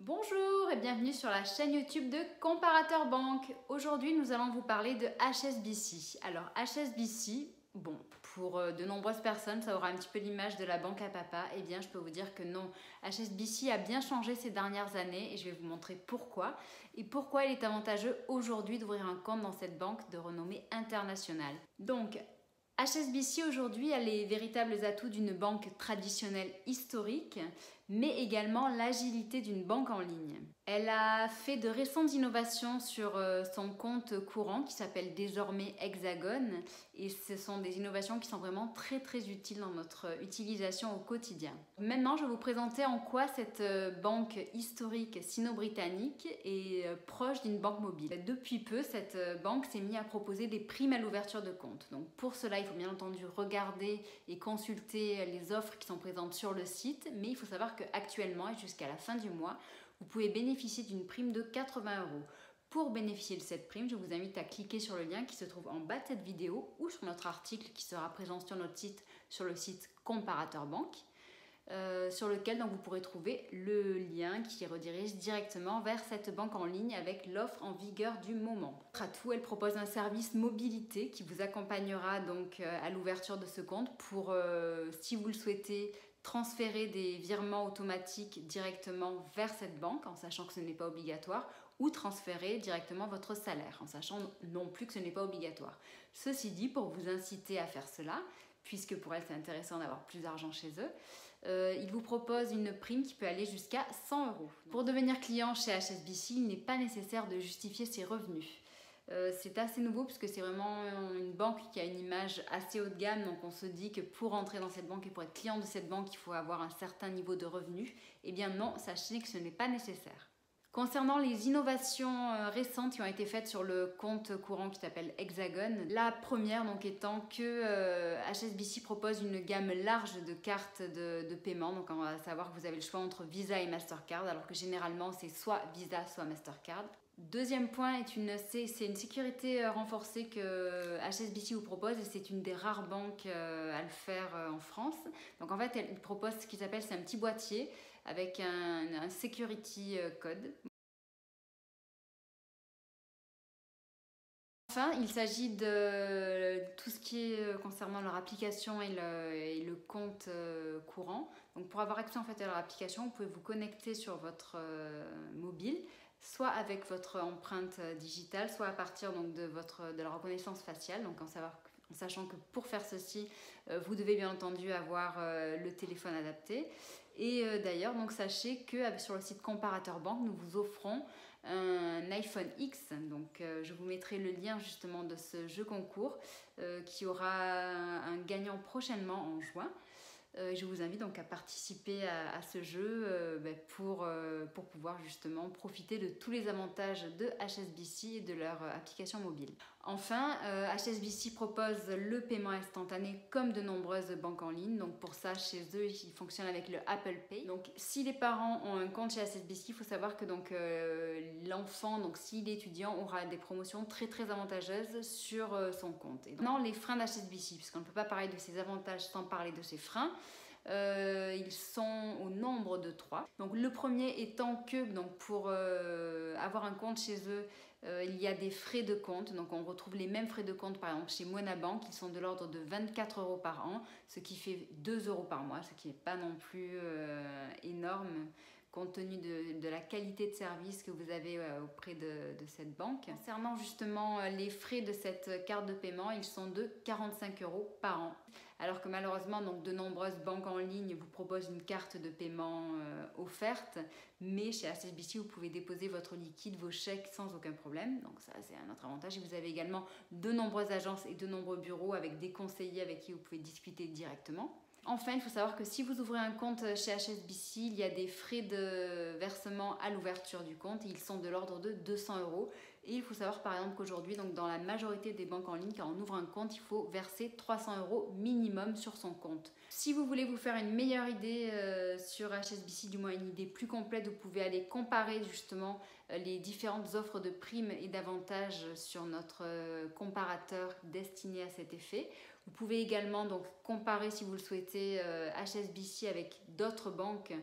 Bonjour et bienvenue sur la chaîne YouTube de Comparateur Banque. Aujourd'hui, nous allons vous parler de HSBC. Alors, HSBC, bon, pour de nombreuses personnes, ça aura un petit peu l'image de la banque à papa. Eh bien, je peux vous dire que non. HSBC a bien changé ces dernières années et je vais vous montrer pourquoi. Et pourquoi il est avantageux aujourd'hui d'ouvrir un compte dans cette banque de renommée internationale. Donc, HSBC aujourd'hui a les véritables atouts d'une banque traditionnelle historique, mais également l'agilité d'une banque en ligne. Elle a fait de récentes innovations sur son compte courant qui s'appelle désormais Hexagon et ce sont des innovations qui sont vraiment très utiles dans notre utilisation au quotidien. Maintenant, je vais vous présenter en quoi cette banque historique sino-britannique est proche d'une banque mobile. Depuis peu, cette banque s'est mise à proposer des primes à l'ouverture de compte. Donc pour cela, il faut bien entendu regarder et consulter les offres qui sont présentes sur le site, mais il faut savoir qu'actuellement et jusqu'à la fin du mois, vous pouvez bénéficier d'une prime de 80 €. Pour bénéficier de cette prime, je vous invite à cliquer sur le lien qui se trouve en bas de cette vidéo ou sur notre article qui sera présent sur notre site, sur le site Comparateur Banque, sur lequel donc, vous pourrez trouver le lien qui redirige directement vers cette banque en ligne avec l'offre en vigueur du moment. À tout, elle propose un service mobilité qui vous accompagnera donc à l'ouverture de ce compte pour, si vous le souhaitez, transférer des virements automatiques directement vers cette banque en sachant que ce n'est pas obligatoire ou transférer directement votre salaire en sachant non plus que ce n'est pas obligatoire. Ceci dit, pour vous inciter à faire cela, puisque pour elle c'est intéressant d'avoir plus d'argent chez eux, il vous propose une prime qui peut aller jusqu'à 100 €. Pour devenir client chez HSBC, il n'est pas nécessaire de justifier ses revenus. C'est assez nouveau puisque c'est vraiment une banque qui a une image assez haut de gamme, donc on se dit que pour entrer dans cette banque et pour être client de cette banque, il faut avoir un certain niveau de revenus. Eh bien non, sachez que ce n'est pas nécessaire. Concernant les innovations récentes qui ont été faites sur le compte courant qui s'appelle Hexagon, la première donc étant que HSBC propose une gamme large de cartes de paiement, donc on va savoir que vous avez le choix entre Visa et Mastercard, alors que généralement c'est soit Visa soit Mastercard. Deuxième point, c'est une sécurité renforcée que HSBC vous propose et c'est une des rares banques à le faire en France. Donc en fait, elle propose ce qu'ils appellent, c'est un petit boîtier avec un security code. Enfin, il s'agit de tout ce qui est concernant leur application et le compte courant. Donc pour avoir accès en fait à leur application, vous pouvez vous connecter sur votre mobile, soit avec votre empreinte digitale, soit à partir donc, de la reconnaissance faciale. Donc en sachant que pour faire ceci, vous devez bien entendu avoir le téléphone adapté. Et d'ailleurs, donc sachez que sur le site Comparateur Banque, nous vous offrons un iPhone X. Donc je vous mettrai le lien justement de ce jeu concours qui aura un gagnant prochainement en juin. Je vous invite donc à participer à ce jeu pour pouvoir justement profiter de tous les avantages de HSBC et de leur application mobile. Enfin, HSBC propose le paiement instantané comme de nombreuses banques en ligne. Donc pour ça, chez eux, ils fonctionnent avec le Apple Pay. Donc si les parents ont un compte chez HSBC, il faut savoir que l'enfant, donc s'il est étudiant, aura des promotions très avantageuses sur son compte. Et donc, maintenant, les freins d'HSBC, puisqu'on ne peut pas parler de ses avantages sans parler de ses freins. Ils sont au nombre de 3. Donc le premier étant que pour avoir un compte chez eux, il y a des frais de compte. Donc on retrouve les mêmes frais de compte par exemple chez Monabank qui sont de l'ordre de 24 € par an, ce qui fait 2 € par mois, ce qui n'est pas non plus énorme compte tenu de la qualité de service que vous avez auprès de cette banque. Concernant justement les frais de cette carte de paiement, ils sont de 45 € par an. Alors que malheureusement, donc, de nombreuses banques en ligne vous proposent une carte de paiement offerte, mais chez HSBC, vous pouvez déposer votre liquide, vos chèques sans aucun problème. Donc ça, c'est un autre avantage. Et vous avez également de nombreuses agences et de nombreux bureaux avec des conseillers avec qui vous pouvez discuter directement. Enfin, il faut savoir que si vous ouvrez un compte chez HSBC, il y a des frais de versement à l'ouverture du compte. Ils sont de l'ordre de 200 €. Et il faut savoir par exemple qu'aujourd'hui, dans la majorité des banques en ligne, quand on ouvre un compte, il faut verser 300 € minimum sur son compte. Si vous voulez vous faire une meilleure idée sur HSBC, du moins une idée plus complète, vous pouvez aller comparer justement les différentes offres de primes et d'avantages sur notre comparateur destiné à cet effet. Vous pouvez également donc comparer, si vous le souhaitez, HSBC avec d'autres banques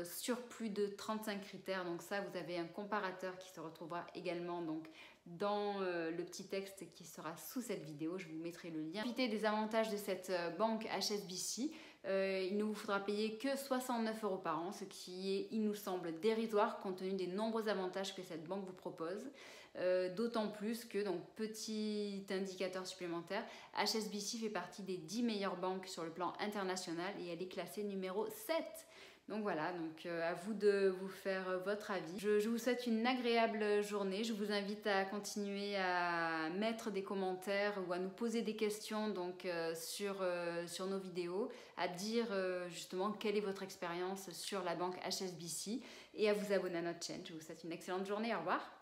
sur plus de 35 critères. Donc ça, vous avez un comparateur qui se retrouvera également donc dans le petit texte qui sera sous cette vidéo. Je vous mettrai le lien. Profitez des avantages de cette banque HSBC. Il ne vous faudra payer que 69 € par an, ce qui est, il nous semble, dérisoire compte tenu des nombreux avantages que cette banque vous propose. D'autant plus que, donc petit indicateur supplémentaire, HSBC fait partie des 10 meilleures banques sur le plan international et elle est classée numéro 7. Donc voilà, donc à vous de vous faire votre avis. Je vous souhaite une agréable journée. Je vous invite à continuer à mettre des commentaires ou à nous poser des questions donc, sur nos vidéos, à dire justement quelle est votre expérience sur la banque HSBC et à vous abonner à notre chaîne. Je vous souhaite une excellente journée. Au revoir.